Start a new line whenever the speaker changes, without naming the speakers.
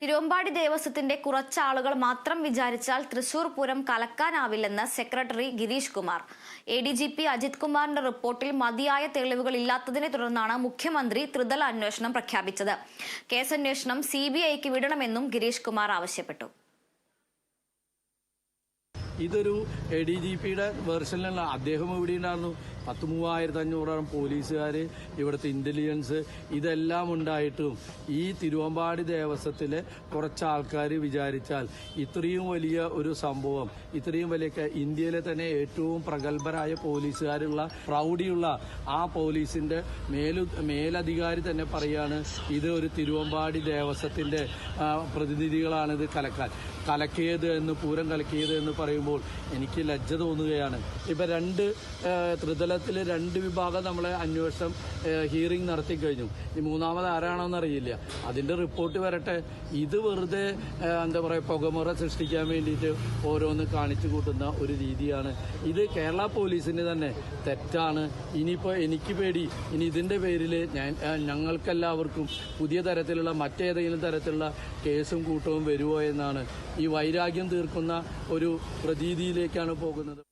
തിരുവമ്പാടി ദേവസ്വത്തിന്റെ കുറച്ചാളുകൾ മാത്രം വിചാരിച്ചാൽ Thrissur Pooram കലക്കാനാവില്ലെന്ന് secretary Girish Kumar. ADGP Ajith കുമാറിന്റെ റിപ്പോർട്ടിൽ മതിയായ തെളിവുകൾ ഇല്ലാത്തതിനെ തുടർന്നാണ് മുഖ്യമന്ത്രി ത്രിതല അന്വേഷണം പ്രഖ്യാപിച്ചത്. കേസന്വേഷണം CBIക്ക് വിടണമെന്നും ഗിരീഷ് കുമാർ ആവശ്യപ്പെട്ടു.
ഇതൊരു ADGPയുടെ വേർഷനിലുള്ള അദ്ദേഹം ഇവിടെ ഉണ്ടായിരുന്നു. 10,3500 പോലീസുകാർ, ഇവിടുത്തെ ഇന്റലിജൻസ്, ഇതെല്ലാം ഉണ്ടായിട്ടും ഈ തിരുവമ്പാടി ദേവസ്വത്തിലെ കുറച്ച് ആൾക്കാർ വിചാരിച്ചാൽ ഇത്രയും വലിയ ഒരു സംഭവം, ഇത്രയും വലിയ ഇന്ത്യയിലെ തന്നെ ഏറ്റവും പ്രഗത്ഭരായ പോലീസുകാരുള്ള പ്രൗഢിയുള്ള ആ പോലീസിന്റെ മേലധികാരി തന്നെ പറയാണ് ഇത് ഒരു തിരുവമ്പാടി ദേവസ്വത്തിന്റെ പ്രതിനിധികളാണ് ഇത് കലക്കിയത് എന്ന്, പൂരം കലക്കിയത് എന്ന് പറയുമ്പോൾ എനിക്ക് ലജ്ജ തോന്നുകയാണ്. ഇപ്പൊ ത്രിതലത്തിൽ 2 വിഭാഗം നമ്മളെ അന്വേഷണം ഹിയറിംഗ് നടത്തി കഴിഞ്ഞു. ഈ മൂന്നാമത് ആരാണോന്ന് അറിയില്ല. അതിന്റെ റിപ്പോർട്ട് വരട്ടെ. ഇത് വെറുതെ എന്താ പറയുക, പുകമുറ സൃഷ്ടിക്കാൻ വേണ്ടിയിട്ട് ഓരോന്ന് കാണിച്ചു കൂട്ടുന്ന ഒരു രീതിയാണ്. ഇത് കേരള പോലീസിന് തന്നെ തെറ്റാണ്. ഇനിയിപ്പോൾ എനിക്ക് പേടി, ഇനി ഇതിന്റെ പേരിൽ ഞങ്ങൾക്കെല്ലാവർക്കും പുതിയ തരത്തിലുള്ള മറ്റേതെങ്കിലും തരത്തിലുള്ള കേസും കൂട്ടവും വരുമോ എന്നാണ്. ഈ വൈരാഗ്യം തീർക്കുന്ന ഒരു പ്രതീതിയിലേക്കാണ് പോകുന്നത്.